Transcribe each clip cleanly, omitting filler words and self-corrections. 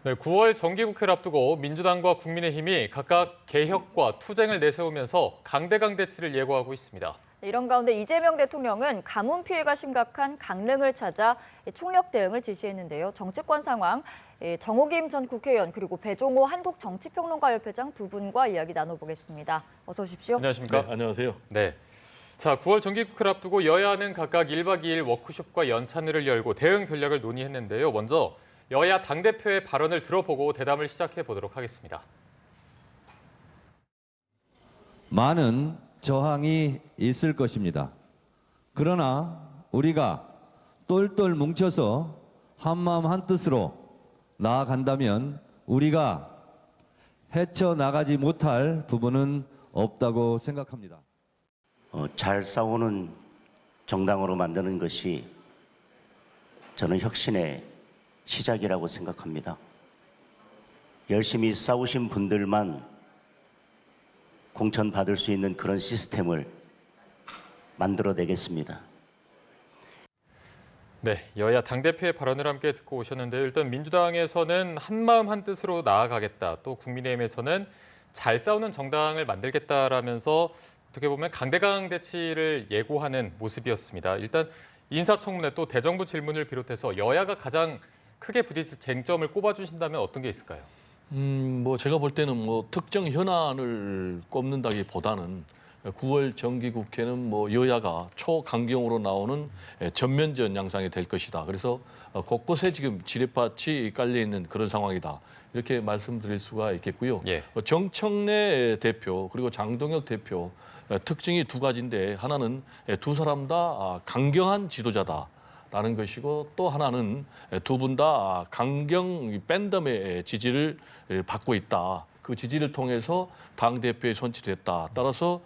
네, 9월 정기국회를 앞두고 민주당과 국민의힘이 각각 개혁과 투쟁을 내세우면서 강대강 대치를 예고하고 있습니다. 이런 가운데 이재명 대통령은 가뭄 피해가 심각한 강릉을 찾아 총력 대응을 지시했는데요. 정치권 상황, 정호김 전 국회의원 그리고 배종호 한국정치평론가협회장 두 분과 이야기 나눠보겠습니다. 어서 오십시오. 안녕하십니까? 네, 안녕하세요. 네. 자, 9월 정기국회를 앞두고 여야는 각각 1박 2일 워크숍과 연찬회를 열고 대응 전략을 논의했는데요. 먼저 여야 당대표의 발언을 들어보고 대담을 시작해 보도록 하겠습니다. 많은 저항이 있을 것입니다. 그러나 우리가 똘똘 뭉쳐서 한마음 한뜻으로 나아간다면 우리가 헤쳐나가지 못할 부분은 없다고 생각합니다. 잘 싸우는 정당으로 만드는 것이 저는 혁신의 시작이라고 생각합니다. 열심히 싸우신 분들만 공천받을 수 있는 그런 시스템을 만들어내겠습니다. 네, 여야 당대표의 발언을 함께 듣고 오셨는데요. 일단 민주당에서는 한마음 한뜻으로 나아가겠다. 또 국민의힘에서는 잘 싸우는 정당을 만들겠다라면서 어떻게 보면 강대강 대치를 예고하는 모습이었습니다. 일단 인사청문회 또 대정부 질문을 비롯해서 여야가 가장 크게 부딪힐 쟁점을 꼽아주신다면 어떤 게 있을까요? 제가 볼 때는 특정 현안을 꼽는다기보다는 9월 정기국회는 여야가 초강경으로 나오는 전면전 양상이 될 것이다. 그래서 곳곳에 지금 지뢰밭이 깔려 있는 그런 상황이다. 이렇게 말씀드릴 수가 있겠고요. 예. 정청래 대표 그리고 장동혁 대표 특징이 두 가지인데 하나는 두 사람 다 강경한 지도자다. 라는 것이고 또 하나는 두 분 다 강경 팬덤의 지지를 받고 있다. 그 지지를 통해서 당대표에 선출됐다. 따라서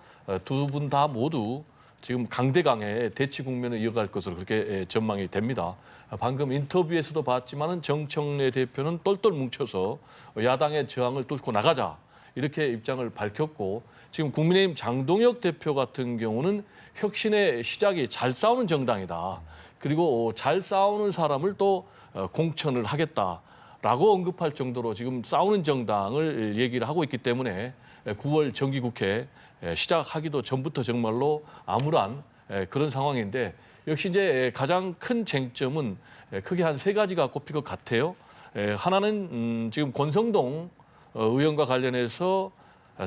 두 분 다 모두 지금 강대강의 대치 국면을 이어갈 것으로 그렇게 전망이 됩니다. 방금 인터뷰에서도 봤지만은 정청래 대표는 똘똘 뭉쳐서 야당의 저항을 뚫고 나가자. 이렇게 입장을 밝혔고 지금 국민의힘 장동혁 대표 같은 경우는 혁신의 시작이 잘 싸우는 정당이다. 그리고 잘 싸우는 사람을 또 공천을 하겠다라고 언급할 정도로 지금 싸우는 정당을 얘기를 하고 있기 때문에 9월 정기국회 시작하기도 전부터 정말로 암울한 그런 상황인데 역시 이제 가장 큰 쟁점은 크게 한 세 가지가 꼽힐 것 같아요. 하나는 지금 권성동 의원과 관련해서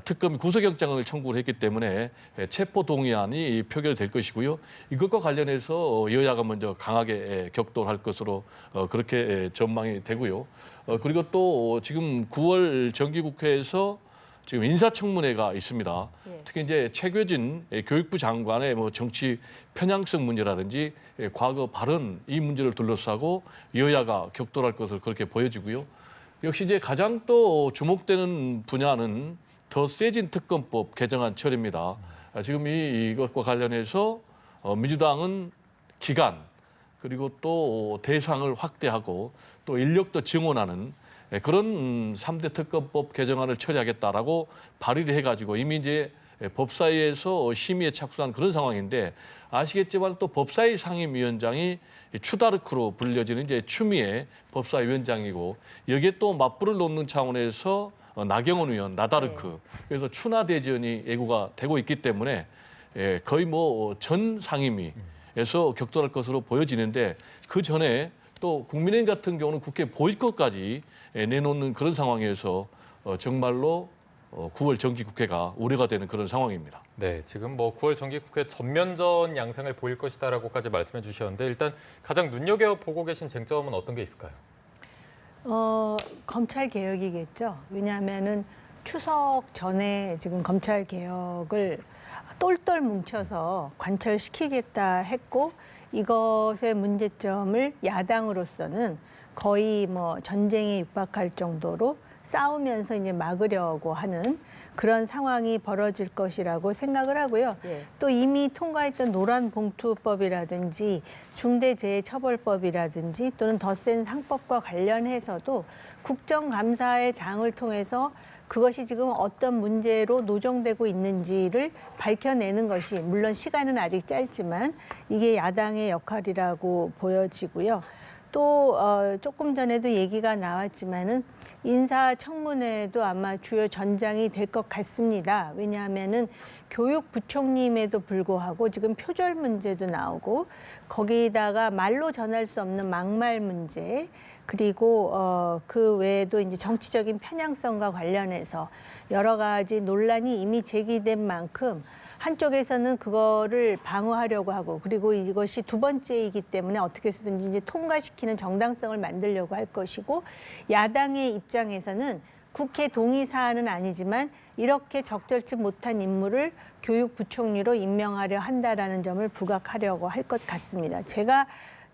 특검이 구속영장을 청구를 했기 때문에 체포동의안이 표결될 것이고요. 이것과 관련해서 여야가 먼저 강하게 격돌할 것으로 그렇게 전망이 되고요. 그리고 또 지금 9월 정기국회에서 지금 인사청문회가 있습니다. 특히 이제 최규진 교육부 장관의 정치 편향성 문제라든지 과거 발언 이 문제를 둘러싸고 여야가 격돌할 것으로 그렇게 보여지고요. 역시 이제 가장 또 주목되는 분야는 더 세진 특검법 개정안 처리입니다. 지금 이것과 관련해서 민주당은 기간 그리고 또 대상을 확대하고 또 인력도 증원하는 그런 3대 특검법 개정안을 처리하겠다라고 발의를 해가지고 이미 이제 법사위에서 심의에 착수한 그런 상황인데 아시겠지만 또 법사위 상임위원장이 추다르크로 불려지는 이제 추미애 법사위원장이고 여기에 또 맞불을 놓는 차원에서 나경원 의원, 나다르크. 그래서 추나 대전이 예고가 되고 있기 때문에 거의 전 상임위에서 격돌할 것으로 보여지는데 그 전에 또 국민의힘 같은 경우는 국회 보이콧까지 내놓는 그런 상황에서 정말로 9월 정기국회가 우려가 되는 그런 상황입니다. 네, 지금 9월 정기국회 전면전 양상을 보일 것이다라고까지 말씀해 주셨는데 일단 가장 눈여겨보고 계신 쟁점은 어떤 게 있을까요? 검찰 개혁이겠죠. 왜냐하면은 추석 전에 지금 검찰 개혁을 똘똘 뭉쳐서 관철시키겠다 했고 이것의 문제점을 야당으로서는 거의 전쟁에 육박할 정도로 싸우면서 이제 막으려고 하는 그런 상황이 벌어질 것이라고 생각을 하고요. 또 이미 통과했던 노란봉투법이라든지 중대재해처벌법이라든지 또는 더 센 상법과 관련해서도 국정감사의 장을 통해서 그것이 지금 어떤 문제로 노정되고 있는지를 밝혀내는 것이 물론 시간은 아직 짧지만 이게 야당의 역할이라고 보여지고요. 또 조금 전에도 얘기가 나왔지만은 인사청문회도 아마 주요 전장이 될 것 같습니다. 왜냐하면은 교육부총리임에도 불구하고 지금 표절 문제도 나오고 거기다가 말로 전할 수 없는 막말 문제 그리고 그 외에도 이제 정치적인 편향성과 관련해서 여러 가지 논란이 이미 제기된 만큼 한쪽에서는 그거를 방어하려고 하고 그리고 이것이 두 번째이기 때문에 어떻게 해서든지 이제 통과시키는 정당성을 만들려고 할 것이고 야당의 입장에서는 국회 동의 사안은 아니지만 이렇게 적절치 못한 인물을 교육부총리로 임명하려 한다라는 점을 부각하려고 할 것 같습니다. 제가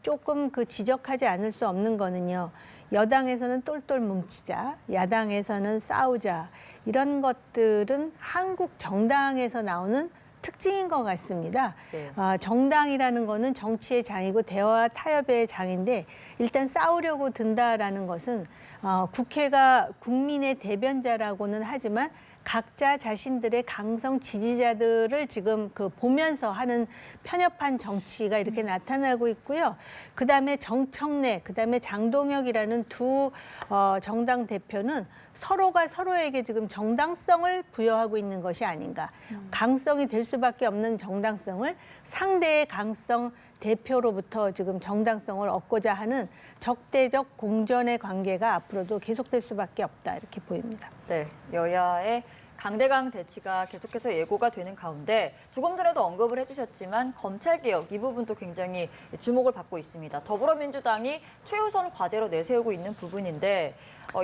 조금 지적하지 않을 수 없는 거는요. 여당에서는 똘똘 뭉치자, 야당에서는 싸우자 이런 것들은 한국 정당에서 나오는 특징인 것 같습니다. 네. 정당이라는 거는 정치의 장이고 대화 타협의 장인데 일단 싸우려고 든다라는 것은 국회가 국민의 대변자라고는 하지만 각자 자신들의 강성 지지자들을 지금 보면서 하는 편협한 정치가 이렇게 나타나고 있고요. 그다음에 정청래, 그다음에 장동혁이라는 두 정당 대표는 서로가 서로에게 지금 정당성을 부여하고 있는 것이 아닌가. 강성이 될 수밖에 없는 정당성을 상대의 강성 대표로부터 지금 정당성을 얻고자 하는 적대적 공전의 관계가 앞으로도 계속될 수밖에 없다 이렇게 보입니다. 네, 여야의 강대강 대치가 계속해서 예고가 되는 가운데 조금 전에도 언급을 해주셨지만 검찰개혁 이 부분도 굉장히 주목을 받고 있습니다. 더불어민주당이 최우선 과제로 내세우고 있는 부분인데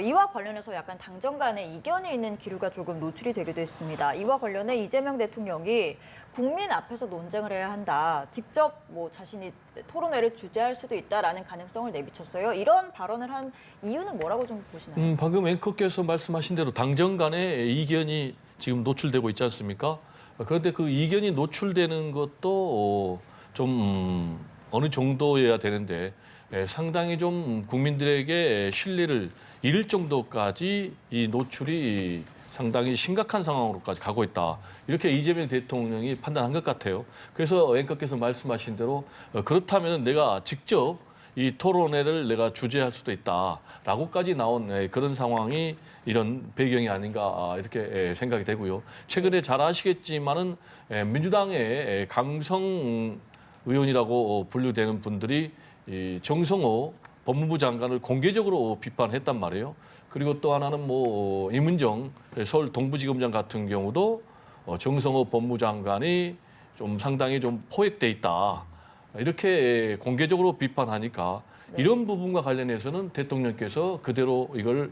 이와 관련해서 약간 당정 간의 이견이 있는 기류가 조금 노출이 되기도 했습니다. 이와 관련해 이재명 대통령이 국민 앞에서 논쟁을 해야 한다. 직접 자신이 토론회를 주재할 수도 있다라는 가능성을 내비쳤어요. 이런 발언을 한 이유는 뭐라고 좀 보시나요? 방금 앵커께서 말씀하신 대로 당정 간의 이견이 지금 노출되고 있지 않습니까? 그런데 그 이견이 노출되는 것도 좀 어느 정도여야 되는데 상당히 좀 국민들에게 신뢰를 잃을 정도까지 이 노출이 상당히 심각한 상황으로까지 가고 있다. 이렇게 이재명 대통령이 판단한 것 같아요. 그래서 앵커께서 말씀하신 대로 그렇다면 내가 직접 이 토론회를 내가 주재할 수도 있다라고까지 나온 그런 상황이 이런 배경이 아닌가 이렇게 생각이 되고요. 최근에 잘 아시겠지만은 민주당의 강성 의원이라고 분류되는 분들이 이 정성호 법무부 장관을 공개적으로 비판했단 말이에요. 그리고 또 하나는 이문정 서울 동부지검장 같은 경우도 정성호 법무장관이 좀 상당히 좀 포획돼 있다. 이렇게 공개적으로 비판하니까 이런 부분과 관련해서는 대통령께서 그대로 이걸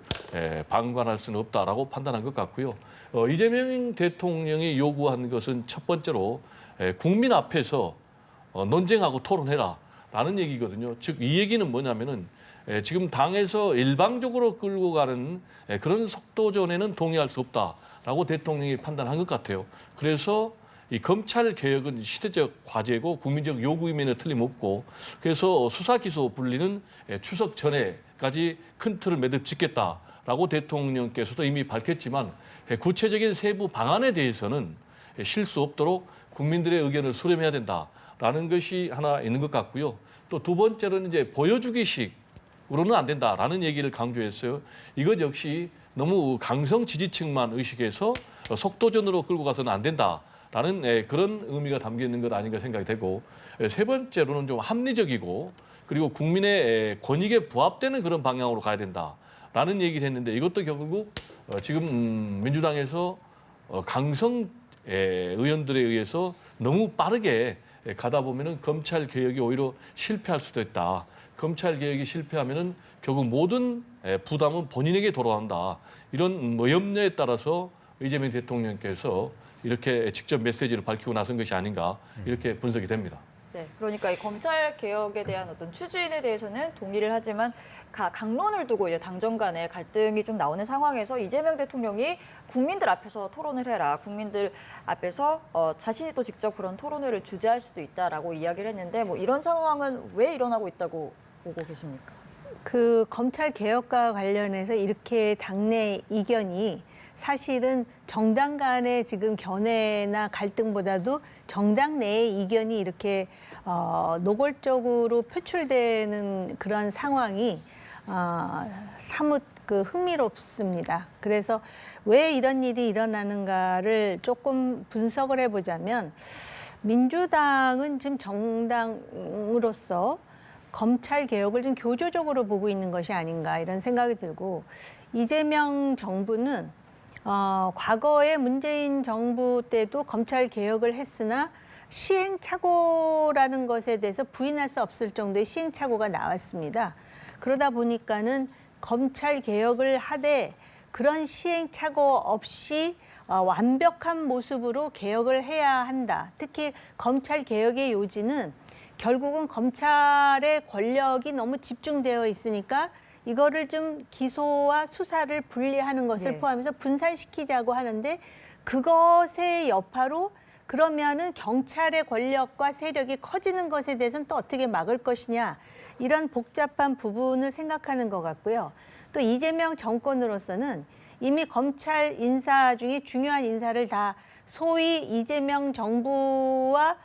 방관할 수는 없다라고 판단한 것 같고요. 이재명 대통령이 요구한 것은 첫 번째로 국민 앞에서 논쟁하고 토론해라라는 얘기거든요. 즉 이 얘기는 뭐냐면은 지금 당에서 일방적으로 끌고 가는 그런 속도전에는 동의할 수 없다라고 대통령이 판단한 것 같아요. 그래서 이 검찰 개혁은 시대적 과제고 국민적 요구임에는 틀림없고 그래서 수사 기소 분리는 추석 전에까지 큰 틀을 매듭 짓겠다라고 대통령께서도 이미 밝혔지만 구체적인 세부 방안에 대해서는 실수 없도록 국민들의 의견을 수렴해야 된다라는 것이 하나 있는 것 같고요. 또 두 번째로는 이제 보여주기식으로는 안 된다라는 얘기를 강조했어요. 이것 역시 너무 강성 지지층만 의식해서 속도전으로 끌고 가서는 안 된다. 라는 그런 의미가 담겨 있는 것 아닌가 생각이 되고 세 번째로는 좀 합리적이고 그리고 국민의 권익에 부합되는 그런 방향으로 가야 된다라는 얘기를 했는데 이것도 결국 지금 민주당에서 강성 의원들에 의해서 너무 빠르게 가다 보면은 검찰 개혁이 오히려 실패할 수도 있다. 검찰 개혁이 실패하면은 결국 모든 부담은 본인에게 돌아간다. 이런 염려에 따라서 이재명 대통령께서 이렇게 직접 메시지를 밝히고 나선 것이 아닌가 이렇게 분석이 됩니다. 네, 그러니까 이 검찰 개혁에 대한 어떤 추진에 대해서는 동의를 하지만 강론을 두고 이제 당정 간의 갈등이 좀 나오는 상황에서 이재명 대통령이 국민들 앞에서 토론을 해라, 국민들 앞에서 자신이 또 직접 그런 토론회를 주재할 수도 있다라고 이야기를 했는데 이런 상황은 왜 일어나고 있다고 보고 계십니까? 검찰 개혁과 관련해서 이렇게 당내 이견이 사실은 정당 간의 지금 견해나 갈등보다도 정당 내의 이견이 이렇게 노골적으로 표출되는 그런 상황이 사뭇 흥미롭습니다. 그래서 왜 이런 일이 일어나는가를 조금 분석을 해보자면 민주당은 지금 정당으로서 검찰 개혁을 좀 교조적으로 보고 있는 것이 아닌가 이런 생각이 들고 이재명 정부는 과거에 문재인 정부 때도 검찰 개혁을 했으나 시행착오라는 것에 대해서 부인할 수 없을 정도의 시행착오가 나왔습니다. 그러다 보니까는 검찰 개혁을 하되 그런 시행착오 없이 완벽한 모습으로 개혁을 해야 한다. 특히 검찰 개혁의 요지는 결국은 검찰의 권력이 너무 집중되어 있으니까 이거를 좀 기소와 수사를 분리하는 것을 네. 포함해서 분산시키자고 하는데 그것의 여파로 그러면은 경찰의 권력과 세력이 커지는 것에 대해서는 또 어떻게 막을 것이냐 이런 복잡한 부분을 생각하는 것 같고요. 또 이재명 정권으로서는 이미 검찰 인사 중에 중요한 인사를 다 소위 이재명 정부와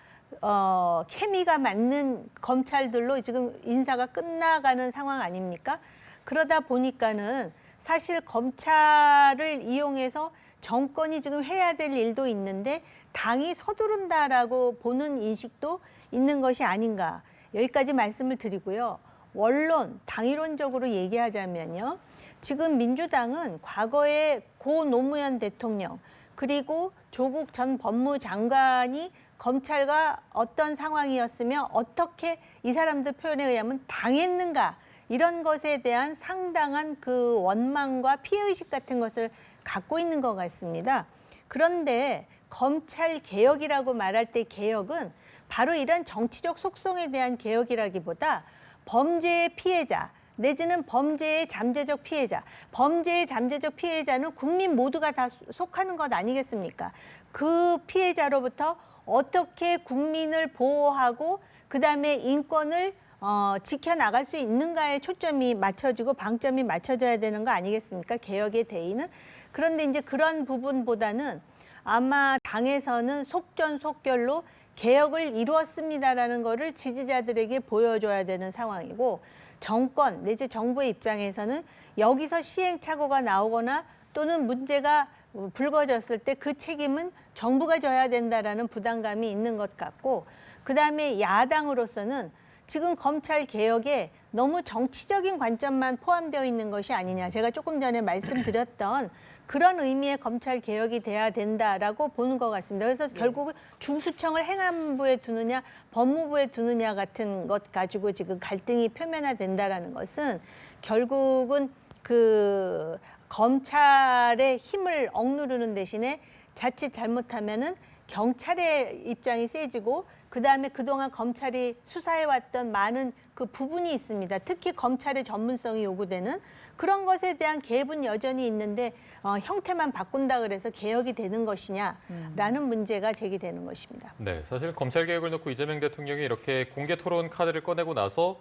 케미가 맞는 검찰들로 지금 인사가 끝나가는 상황 아닙니까? 그러다 보니까는 사실 검찰을 이용해서 정권이 지금 해야 될 일도 있는데 당이 서두른다라고 보는 인식도 있는 것이 아닌가. 여기까지 말씀을 드리고요. 원론, 당이론적으로 얘기하자면요. 지금 민주당은 과거에 고 노무현 대통령 그리고 조국 전 법무장관이 검찰과 어떤 상황이었으며 어떻게 이 사람들 표현에 의하면 당했는가 이런 것에 대한 상당한 그 원망과 피해의식 같은 것을 갖고 있는 것 같습니다. 그런데 검찰 개혁이라고 말할 때 개혁은 바로 이런 정치적 속성에 대한 개혁이라기보다 범죄의 피해자 내지는 범죄의 잠재적 피해자, 범죄의 잠재적 피해자는 국민 모두가 다 속하는 것 아니겠습니까? 그 피해자로부터 어떻게 국민을 보호하고 그다음에 인권을 지켜나갈 수 있는가에 초점이 맞춰지고 방점이 맞춰져야 되는 거 아니겠습니까? 개혁의 대의는. 그런데 이제 그런 부분보다는 아마 당에서는 속전속결로 개혁을 이루었습니다라는 거를 지지자들에게 보여줘야 되는 상황이고 정권 내지 정부의 입장에서는 여기서 시행착오가 나오거나 또는 문제가 불거졌을 때 그 책임은 정부가 져야 된다라는 부담감이 있는 것 같고 그다음에 야당으로서는 지금 검찰 개혁에 너무 정치적인 관점만 포함되어 있는 것이 아니냐. 제가 조금 전에 말씀드렸던 그런 의미의 검찰 개혁이 돼야 된다라고 보는 것 같습니다. 그래서 결국은 중수청을 행안부에 두느냐 법무부에 두느냐 같은 것 가지고 지금 갈등이 표면화된다라는 것은 결국은 그 검찰의 힘을 억누르는 대신에 자칫 잘못하면은 경찰의 입장이 세지고 그다음에 그동안 검찰이 수사해왔던 많은 그 부분이 있습니다. 특히 검찰의 전문성이 요구되는 그런 것에 대한 개입은 여전히 있는데 형태만 바꾼다 그래서 개혁이 되는 것이냐라는 문제가 제기되는 것입니다. 네, 사실 검찰 개혁을 놓고 이재명 대통령이 이렇게 공개 토론 카드를 꺼내고 나서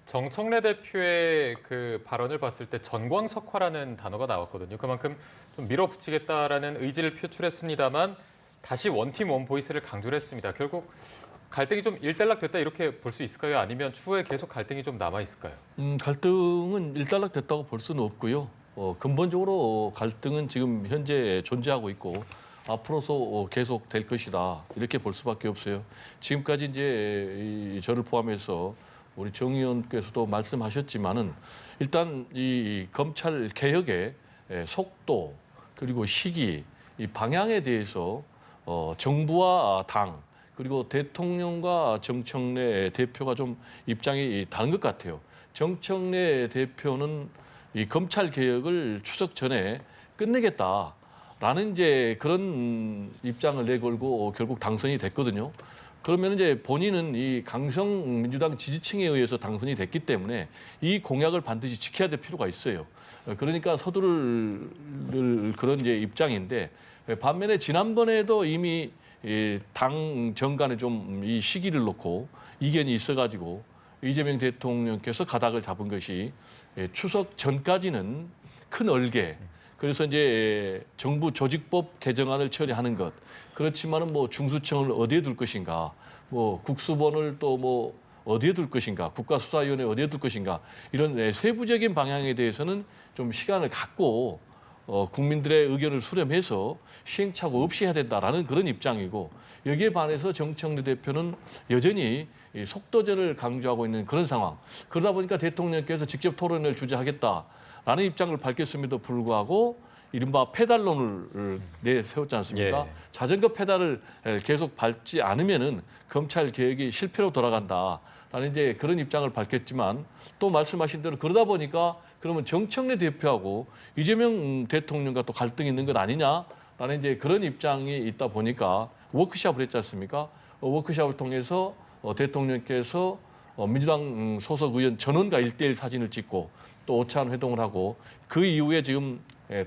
정청래 대표의 그 발언을 봤을 때 전광석화라는 단어가 나왔거든요. 그만큼 좀 밀어붙이겠다라는 의지를 표출했습니다만 다시 원팀 원보이스를 강조를 했습니다. 결국 갈등이 좀 일단락됐다 이렇게 볼 수 있을까요? 아니면 추후에 계속 갈등이 좀 남아 있을까요? 갈등은 일단락됐다고 볼 수는 없고요. 근본적으로 갈등은 지금 현재 존재하고 있고 앞으로도 계속 될 것이다 이렇게 볼 수밖에 없어요. 지금까지 이제 저를 포함해서 우리 정 의원께서도 말씀하셨지만은 일단 이 검찰 개혁의 속도 그리고 시기 이 방향에 대해서 정부와 당 그리고 대통령과 정청래 대표가 좀 입장이 다른 것 같아요. 정청래 대표는 이 검찰 개혁을 추석 전에 끝내겠다라는 이제 그런 입장을 내걸고 결국 당선이 됐거든요. 그러면 이제 본인은 이 강성 민주당 지지층에 의해서 당선이 됐기 때문에 이 공약을 반드시 지켜야 될 필요가 있어요. 그러니까 서두를 그런 이제 입장인데 반면에 지난번에도 이미 당 정간에 좀 이 시기를 놓고 이견이 있어가지고 이재명 대통령께서 가닥을 잡은 것이 추석 전까지는 큰 얼개 그래서 이제 정부 조직법 개정안을 처리하는 것. 그렇지만은 뭐 중수청을 어디에 둘 것인가, 뭐 국수본을 또 뭐 어디에 둘 것인가, 국가수사위원회 어디에 둘 것인가, 이런 세부적인 방향에 대해서는 좀 시간을 갖고 국민들의 의견을 수렴해서 시행착오 없이 해야 된다라는 그런 입장이고, 여기에 반해서 정청래 대표는 여전히 이 속도전을 강조하고 있는 그런 상황. 그러다 보니까 대통령께서 직접 토론회를 주재하겠다라는 입장을 밝혔음에도 불구하고 이른바 페달론을 내세웠지 않습니까? 예. 자전거 페달을 계속 밟지 않으면은 검찰 개혁이 실패로 돌아간다라는 이제 그런 입장을 밝혔지만, 또 말씀하신 대로 그러다 보니까 그러면 정청래 대표하고 이재명 대통령과 또 갈등이 있는 것 아니냐라는 이제 그런 입장이 있다 보니까 워크숍을 했지 않습니까? 워크숍을 통해서 대통령께서 민주당 소속 의원 전원과 1대1 사진을 찍고 또 오찬 회동을 하고, 그 이후에 지금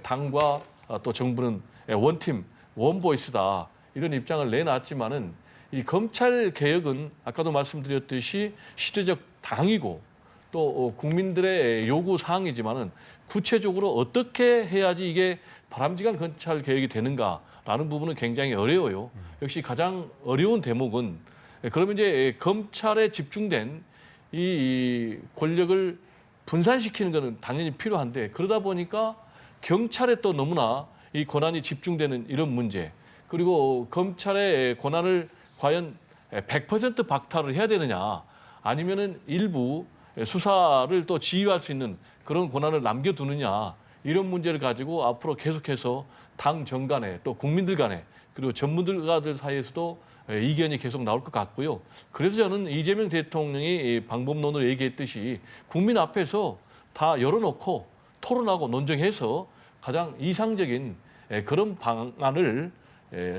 당과 또 정부는 원팀, 원보이스다 이런 입장을 내놨지만은, 이 검찰 개혁은 아까도 말씀드렸듯이 시대적 당이고 또 국민들의 요구 사항이지만은 구체적으로 어떻게 해야지 이게 바람직한 검찰 개혁이 되는가라는 부분은 굉장히 어려워요. 역시 가장 어려운 대목은, 그러면 이제 검찰에 집중된 이 권력을 분산시키는 것은 당연히 필요한데, 그러다 보니까 경찰에 또 너무나 이 권한이 집중되는 이런 문제, 그리고 검찰의 권한을 과연 100% 박탈을 해야 되느냐, 아니면은 일부 수사를 또 지휘할 수 있는 그런 권한을 남겨두느냐, 이런 문제를 가지고 앞으로 계속해서 당 정간에 또 국민들 간에 그리고 전문가들 사이에서도 이견이 계속 나올 것 같고요. 그래서 저는 이재명 대통령이 방법론을 얘기했듯이 국민 앞에서 다 열어놓고 토론하고 논쟁해서 가장 이상적인 그런 방안을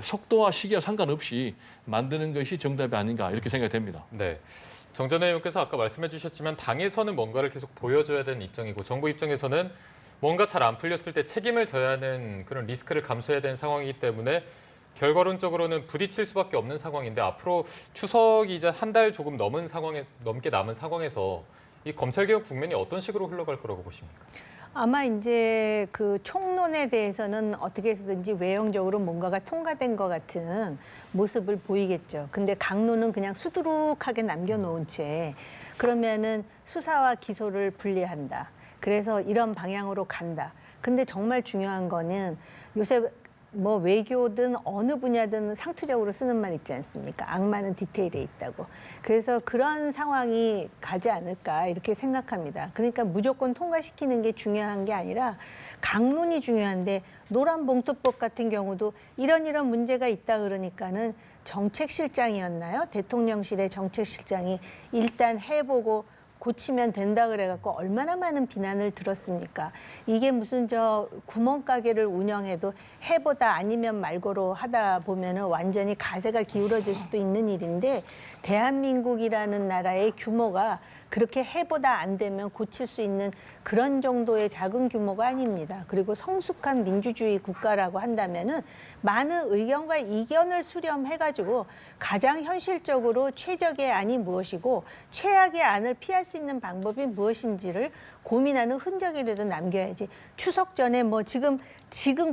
속도와 시기와 상관없이 만드는 것이 정답이 아닌가, 이렇게 생각이 됩니다. 네. 정 전 의원께서 아까 말씀해 주셨지만 당에서는 뭔가를 계속 보여줘야 되는 입장이고, 정부 입장에서는 뭔가 잘 안 풀렸을 때 책임을 져야 하는 그런 리스크를 감수해야 되는 상황이기 때문에 결과론적으로는 부딪힐 수밖에 없는 상황인데, 앞으로 추석이 이제 한 달 조금 넘게 남은 상황에서 이 검찰개혁 국면이 어떤 식으로 흘러갈 거라고 보십니까? 아마 이제 그 총론에 대해서는 어떻게 해서든지 외형적으로 뭔가가 통과된 것 같은 모습을 보이겠죠. 근데 강론은 그냥 수두룩하게 남겨놓은 채, 그러면은 수사와 기소를 분리한다. 그래서 이런 방향으로 간다. 근데 정말 중요한 거는 요새 뭐 외교든 어느 분야든 상투적으로 쓰는 말 있지 않습니까? 악마는 디테일에 있다고. 그래서 그런 상황이 가지 않을까 이렇게 생각합니다. 그러니까 무조건 통과시키는 게 중요한 게 아니라 강론이 중요한데, 노란봉투법 같은 경우도 이런 문제가 있다 그러니까는 정책실장이었나요? 대통령실의 정책실장이 일단 해보고 고치면 된다 그래갖고 얼마나 많은 비난을 들었습니까? 이게 무슨 저 구멍가게를 운영해도 해보다 아니면 말고로 하다 보면은 완전히 가세가 기울어질 수도 있는 일인데, 대한민국이라는 나라의 규모가 그렇게 해보다 안 되면 고칠 수 있는 그런 정도의 작은 규모가 아닙니다. 그리고 성숙한 민주주의 국가라고 한다면은 많은 의견과 이견을 수렴해가지고 가장 현실적으로 최적의 안이 무엇이고 최악의 안을 피할 수 있는 방법이 무엇인지를 고민하는 흔적이라도 남겨야지. 추석 전에 뭐 지금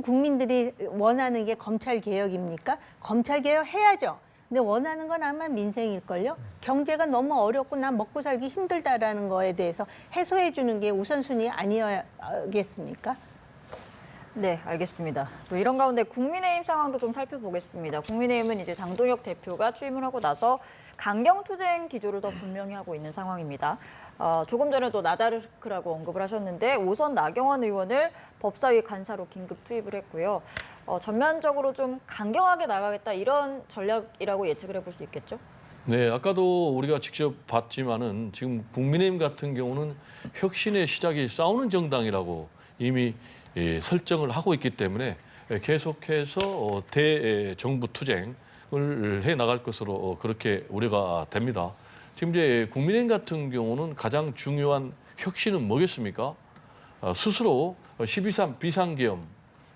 국민들이 원하는 게 검찰 개혁입니까? 검찰 개혁 해야죠. 근데 원하는 건 아마 민생일걸요. 경제가 너무 어렵고 난 먹고 살기 힘들다라는 거에 대해서 해소해 주는 게 우선순위 아니겠습니까? 네, 알겠습니다. 또 이런 가운데 국민의힘 상황도 좀 살펴보겠습니다. 국민의힘은 이제 장동혁 대표가 취임을 하고 나서 강경투쟁 기조를 더 분명히 하고 있는 상황입니다. 조금 전에도 나다르크라고 언급을 하셨는데, 오선 나경원 의원을 법사위 간사로 긴급 투입을 했고요. 전면적으로 좀 강경하게 나가겠다, 이런 전략이라고 예측을 해볼 수 있겠죠? 네, 아까도 우리가 직접 봤지만은 지금 국민의힘 같은 경우는 혁신의 시작이 싸우는 정당이라고 이미 설정을 하고 있기 때문에 계속해서 대정부 투쟁을 해 나갈 것으로 그렇게 우려가 됩니다. 지금 이제 국민의힘 같은 경우는 가장 중요한 혁신은 뭐겠습니까? 스스로 12.3 비상계엄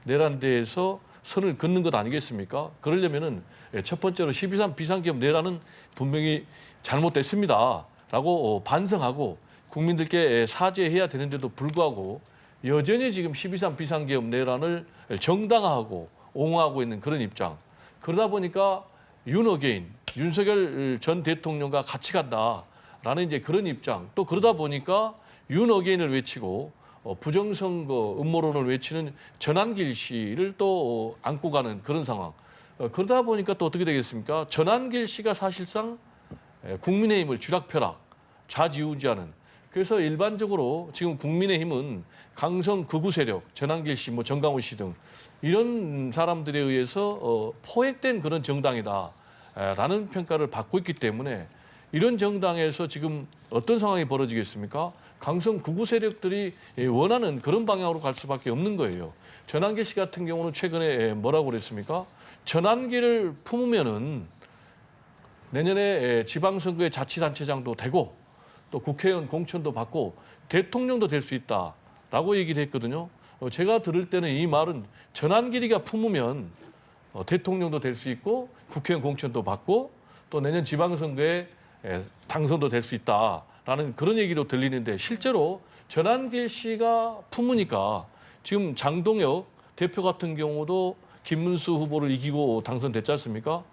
내란대에서 선을 긋는 것 아니겠습니까? 그러려면은 첫 번째로 12.3 비상계엄 내란은 분명히 잘못됐습니다 라고 반성하고 국민들께 사죄해야 되는데도 불구하고 여전히 지금 12.3 비상계엄 내란을 정당화하고 옹호하고 있는 그런 입장. 그러다 보니까 윤어게인, 윤석열 전 대통령과 같이 간다라는 이제 그런 입장. 또 그러다 보니까 윤어게인을 외치고 부정선거 음모론을 외치는 전한길 씨를 또 안고 가는 그런 상황. 그러다 보니까 또 어떻게 되겠습니까? 전한길 씨가 사실상 국민의힘을 쥐락펴락, 좌지우지하는. 그래서 일반적으로 지금 국민의힘은 강성 극우 세력, 전한길 씨, 뭐 정강호 씨 등 이런 사람들에 의해서 포획된 그런 정당이다라는 평가를 받고 있기 때문에 이런 정당에서 지금 어떤 상황이 벌어지겠습니까? 강성 극우 세력들이 원하는 그런 방향으로 갈 수밖에 없는 거예요. 전한길 씨 같은 경우는 최근에 뭐라고 그랬습니까? 전한길을 품으면은 내년에 지방선거의 자치단체장도 되고 또 국회의원 공천도 받고 대통령도 될 수 있다라고 얘기를 했거든요. 제가 들을 때는 이 말은 전한길이가 품으면 대통령도 될 수 있고 국회의원 공천도 받고 또 내년 지방선거에 당선도 될 수 있다라는 그런 얘기로 들리는데 실제로 전한길 씨가 품으니까 지금 장동혁 대표 같은 경우도 김문수 후보를 이기고 당선됐지 않습니까?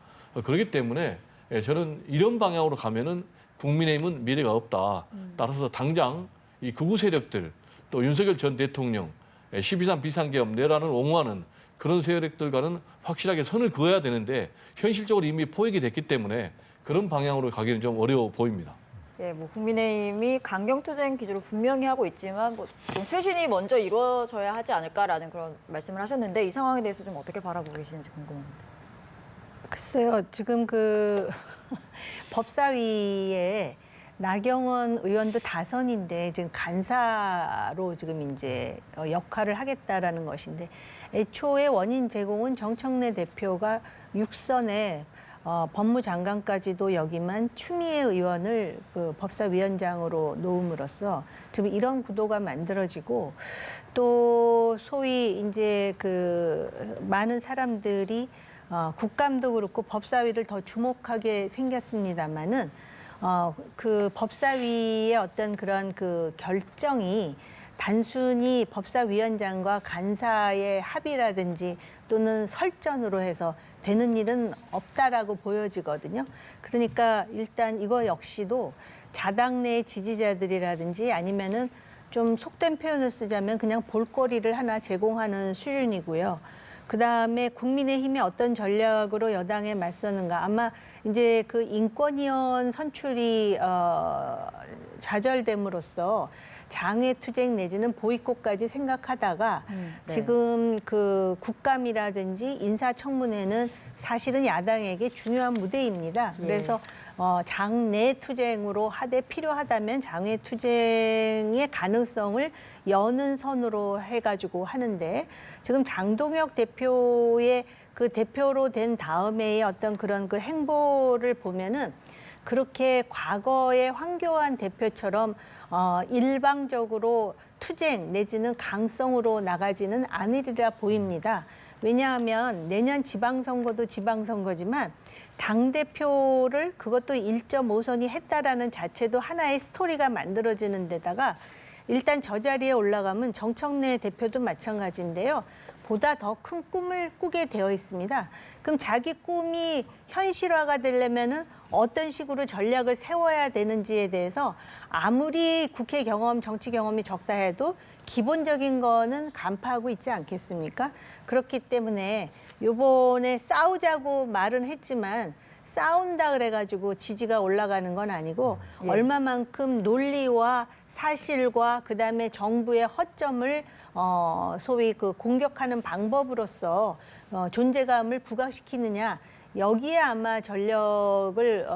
그렇기 때문에 저는 이런 방향으로 가면은 국민의힘은 미래가 없다. 따라서 당장 이 극우 세력들 또 윤석열 전 대통령 12.3 비상계엄 내란을 옹호하는 그런 세력들과는 확실하게 선을 그어야 되는데 현실적으로 이미 포획이 됐기 때문에 그런 방향으로 가기는 좀 어려워 보입니다. 예, 뭐 국민의힘이 강경투쟁 기조를 분명히 하고 있지만 뭐 좀 쇄신이 먼저 이루어져야 하지 않을까라는 그런 말씀을 하셨는데 이 상황에 대해서 좀 어떻게 바라보고 계시는지 궁금합니다. 글쎄요, 지금 그 법사위에 나경원 의원도 다선인데 지금 간사로 지금 이제 역할을 하겠다라는 것인데 애초에 원인 제공은 정청래 대표가 6선에 법무장관까지도 역임한 추미애 의원을 그 법사위원장으로 놓음으로써 지금 이런 구도가 만들어지고 또 소위 이제 그 많은 사람들이 국감도 그렇고 법사위를 더 주목하게 생겼습니다마는 그 법사위의 어떤 그런 그 결정이 단순히 법사위원장과 간사의 합의라든지 또는 설전으로 해서 되는 일은 없다라고 보여지거든요. 그러니까 일단 이거 역시도 자당 내 지지자들이라든지 아니면은 좀 속된 표현을 쓰자면 그냥 볼거리를 하나 제공하는 수준이고요. 그다음에 국민의힘이 어떤 전략으로 여당에 맞서는가. 아마 이제 그 인권위원 선출이 좌절됨으로써 장외투쟁 내지는 보이콧까지 생각하다가 네. 지금 그 국감이라든지 인사청문회는 사실은 야당에게 중요한 무대입니다. 예. 그래서 장내 투쟁으로 하되 필요하다면 장외 투쟁의 가능성을 여는 선으로 해가지고 하는데 지금 장동혁 대표의 그 대표로 된 다음에의 어떤 그런 그 행보를 보면은 그렇게 과거의 황교안 대표처럼 일방적으로 투쟁 내지는 강성으로 나가지는 않으리라 보입니다. 왜냐하면 내년 지방선거도 지방선거지만 당대표를 그것도 1.5선이 했다라는 자체도 하나의 스토리가 만들어지는 데다가 일단 저 자리에 올라가면 정청래 대표도 마찬가지인데요. 보다 더 큰 꿈을 꾸게 되어 있습니다. 그럼 자기 꿈이 현실화가 되려면은 어떤 식으로 전략을 세워야 되는지에 대해서 아무리 국회 경험, 정치 경험이 적다 해도 기본적인 거는 간파하고 있지 않겠습니까? 그렇기 때문에 요번에 싸우자고 말은 했지만 싸운다 그래가지고 지지가 올라가는 건 아니고 예. 얼마만큼 논리와 사실과 그다음에 정부의 허점을 소위 그 공격하는 방법으로서 존재감을 부각시키느냐 여기에 아마 전력을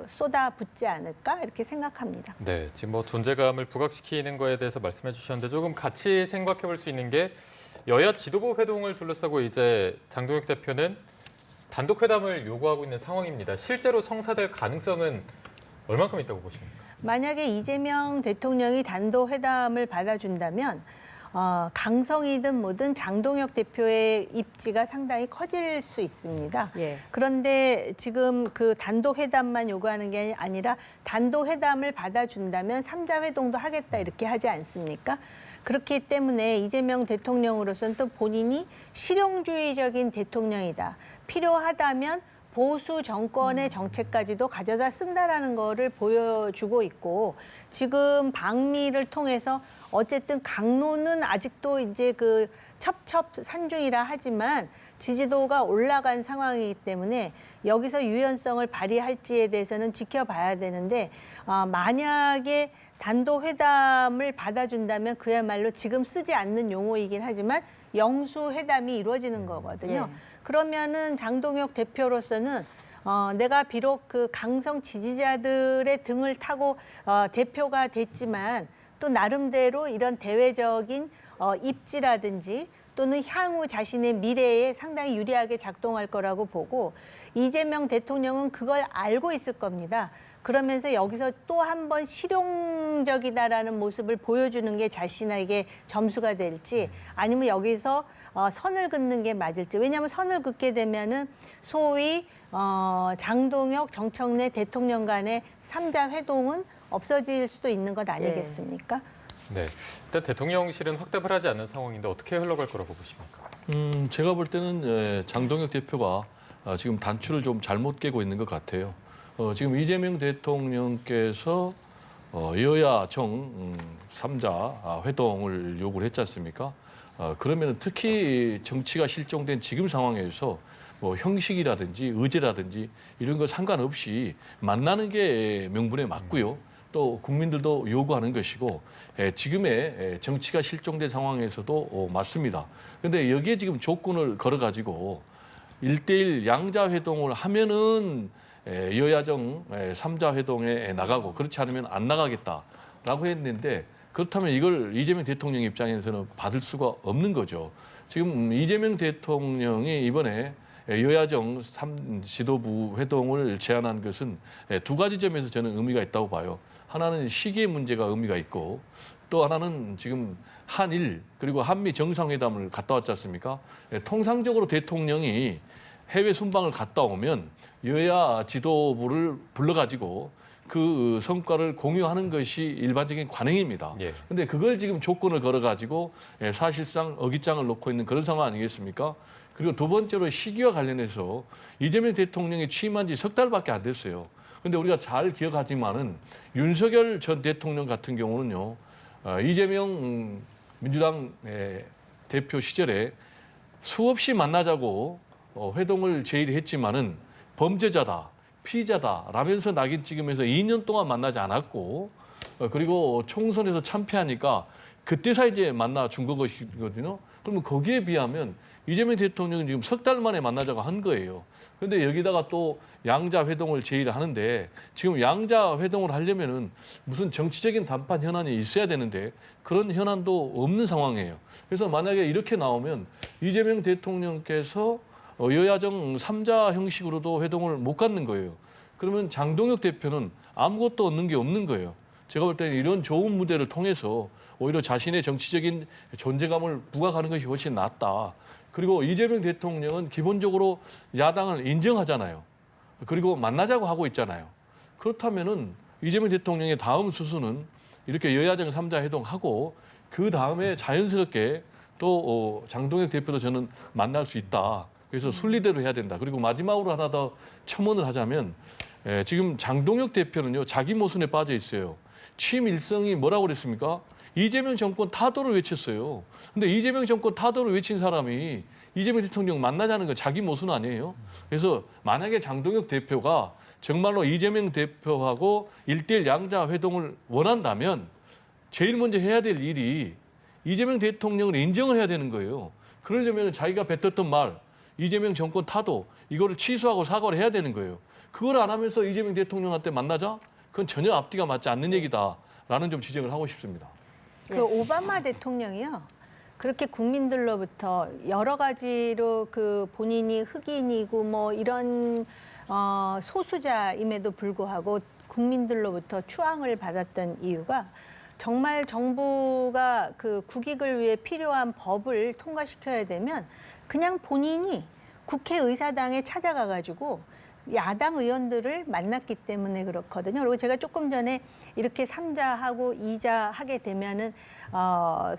쏟아붓지 않을까 이렇게 생각합니다. 네, 지금 뭐 존재감을 부각시키는 거에 대해서 말씀해 주셨는데 조금 같이 생각해 볼 수 있는 게 여야 지도부 회동을 둘러싸고 이제 장동혁 대표는 단독 회담을 요구하고 있는 상황입니다. 실제로 성사될 가능성은 얼만큼 있다고 보십니까? 만약에 이재명 대통령이 단독 회담을 받아준다면 강성이든 뭐든 장동혁 대표의 입지가 상당히 커질 수 있습니다. 예. 그런데 지금 그 단독 회담만 요구하는 게 아니라 단독 회담을 받아준다면 3자 회동도 하겠다 이렇게 하지 않습니까? 그렇기 때문에 이재명 대통령으로서는 또 본인이 실용주의적인 대통령이다. 필요하다면 보수 정권의 정책까지도 가져다 쓴다라는 거를 보여주고 있고, 지금 방미를 통해서 어쨌든 강론은 아직도 이제 그 첩첩산중이라 하지만 지지도가 올라간 상황이기 때문에 여기서 유연성을 발휘할지에 대해서는 지켜봐야 되는데, 만약에 단독 회담을 받아준다면 그야말로 지금 쓰지 않는 용어이긴 하지만 영수 회담이 이루어지는 거거든요. 예. 그러면은 장동혁 대표로서는 내가 비록 그 강성 지지자들의 등을 타고 대표가 됐지만 또 나름대로 이런 대외적인 입지라든지 또는 향후 자신의 미래에 상당히 유리하게 작동할 거라고 보고, 이재명 대통령은 그걸 알고 있을 겁니다. 그러면서 여기서 또 한 번 실용적이다라는 모습을 보여주는 게 자신에게 점수가 될지, 아니면 여기서 선을 긋는 게 맞을지. 왜냐하면 선을 긋게 되면은 소위 장동혁, 정청래 대통령 간의 3자 회동은 없어질 수도 있는 것 아니겠습니까? 네, 일단 대통령실은 확답을 하지 않는 상황인데 어떻게 흘러갈 거라고 보십니까? 제가 볼 때는 장동혁 대표가 지금 단추를 좀 잘못 깨고 있는 것 같아요. 지금 이재명 대통령께서 여야 정 3자 회동을 요구를 했지 않습니까? 그러면 특히 정치가 실종된 지금 상황에서 뭐 형식이라든지 의제라든지 이런 거 상관없이 만나는 게 명분에 맞고요. 또 국민들도 요구하는 것이고, 지금의 정치가 실종된 상황에서도 맞습니다. 그런데 여기에 지금 조건을 걸어가지고 1대1 양자 회동을 하면은 여야정 3자 회동에 나가고, 그렇지 않으면 안 나가겠다라고 했는데, 그렇다면 이걸 이재명 대통령 입장에서는 받을 수가 없는 거죠. 지금 이재명 대통령이 이번에 여야정 3지도부 회동을 제안한 것은 두 가지 점에서 저는 의미가 있다고 봐요. 하나는 시기의 문제가 의미가 있고, 또 하나는 지금 한일 그리고 한미 정상회담을 갔다 왔지 않습니까? 통상적으로 대통령이 해외 순방을 갔다 오면 여야 지도부를 불러가지고 그 성과를 공유하는 것이 일반적인 관행입니다. 예. 근데 그걸 지금 조건을 걸어가지고 사실상 어깃장을 놓고 있는 그런 상황 아니겠습니까? 그리고 두 번째로 시기와 관련해서 이재명 대통령이 취임한 지 석 달밖에 안 됐어요. 근데 우리가 잘 기억하지만은 윤석열 전 대통령 같은 경우는요, 이재명 민주당 대표 시절에 수없이 만나자고 회동을 제의했지만은 범죄자다, 피의자다라면서 낙인 찍으면서 2년 동안 만나지 않았고, 그리고 총선에서 참패하니까 그때서 이제 만나 준 것이거든요. 그러면 거기에 비하면 이재명 대통령은 지금 석 달 만에 만나자고 한 거예요. 그런데 여기다가 또 양자 회동을 제의를 하는데, 지금 양자 회동을 하려면은 무슨 정치적인談判 현안이 있어야 되는데 그런 현안도 없는 상황이에요. 그래서 만약에 이렇게 나오면 이재명 대통령께서 여야정 3자 형식으로도 회동을 못 갖는 거예요. 그러면 장동혁 대표는 아무것도 얻는 게 없는 거예요. 제가 볼 때는 이런 좋은 무대를 통해서 오히려 자신의 정치적인 존재감을 부각하는 것이 훨씬 낫다. 그리고 이재명 대통령은 기본적으로 야당을 인정하잖아요. 그리고 만나자고 하고 있잖아요. 그렇다면은 이재명 대통령의 다음 수순은 이렇게 여야정 3자 회동하고, 그 다음에 자연스럽게 또 장동혁 대표도 저는 만날 수 있다. 그래서 순리대로 해야 된다. 그리고 마지막으로 하나 더 첨언을 하자면, 지금 장동혁 대표는요, 자기 모순에 빠져 있어요. 취임 일성이 뭐라고 그랬습니까? 이재명 정권 타도를 외쳤어요. 근데 이재명 정권 타도를 외친 사람이 이재명 대통령 만나자는 건 자기 모순 아니에요? 그래서 만약에 장동혁 대표가 정말로 이재명 대표하고 1대1 양자 회동을 원한다면 제일 먼저 해야 될 일이 이재명 대통령을 인정을 해야 되는 거예요. 그러려면 자기가 뱉었던 말, 이재명 정권 타도, 이거를 취소하고 사과를 해야 되는 거예요. 그걸 안 하면서 이재명 대통령한테 만나자? 그건 전혀 앞뒤가 맞지 않는 얘기다라는 좀 지적을 하고 싶습니다. 그 오바마 대통령이요, 그렇게 국민들로부터 여러 가지로 그 본인이 흑인이고 뭐 이런 소수자임에도 불구하고 국민들로부터 추앙을 받았던 이유가, 정말 정부가 그 국익을 위해 필요한 법을 통과시켜야 되면 그냥 본인이 국회의사당에 찾아가 가지고 야당 의원들을 만났기 때문에 그렇거든요. 그리고 제가 조금 전에 이렇게 3자하고 2자 하게 되면은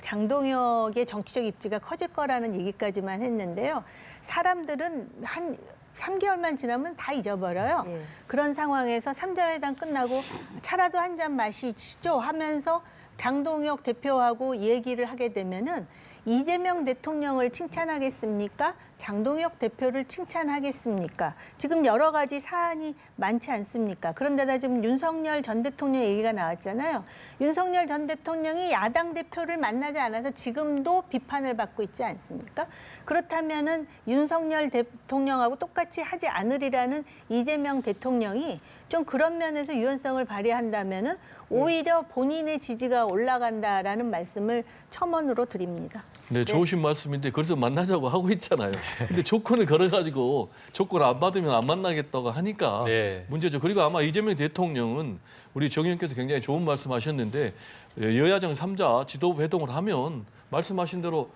장동혁의 정치적 입지가 커질 거라는 얘기까지만 했는데요. 사람들은 한 3개월만 지나면 다 잊어버려요. 예. 그런 상황에서 3자 회담 끝나고 차라도 한 잔 마시죠 하면서 장동혁 대표하고 얘기를 하게 되면은 이재명 대통령을 칭찬하겠습니까? 장동혁 대표를 칭찬하겠습니까? 지금 여러 가지 사안이 많지 않습니까? 그런데다 지금 윤석열 전 대통령 얘기가 나왔잖아요. 윤석열 전 대통령이 야당 대표를 만나지 않아서 지금도 비판을 받고 있지 않습니까? 그렇다면은 윤석열 대통령하고 똑같이 하지 않으리라는 이재명 대통령이 좀 그런 면에서 유연성을 발휘한다면은 오히려 본인의 지지가 올라간다라는 말씀을 첨언으로 드립니다. 네, 좋으신 말씀인데 그래서 만나자고 하고 있잖아요. 근데 조건을 걸어가지고 조건 안 받으면 안 만나겠다고 하니까 네. 문제죠. 그리고 아마 이재명 대통령은 우리 정 의원께서 굉장히 좋은 말씀하셨는데 여야정 3자 지도부 회동을 하면 말씀하신 대로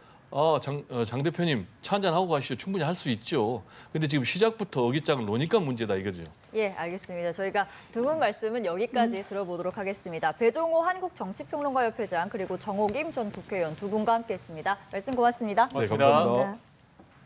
장 대표님 차 한잔 하고 가시죠. 충분히 할 수 있죠. 근데 지금 시작부터 어깃장을 놓으니까 문제다 이거죠. 예, 알겠습니다. 저희가 두 분 말씀은 여기까지 들어보도록 하겠습니다. 배종호 한국정치평론가협회장 그리고 정옥임 전 국회의원 두 분과 함께했습니다. 말씀 고맙습니다. 고맙습니다. 감사합니다.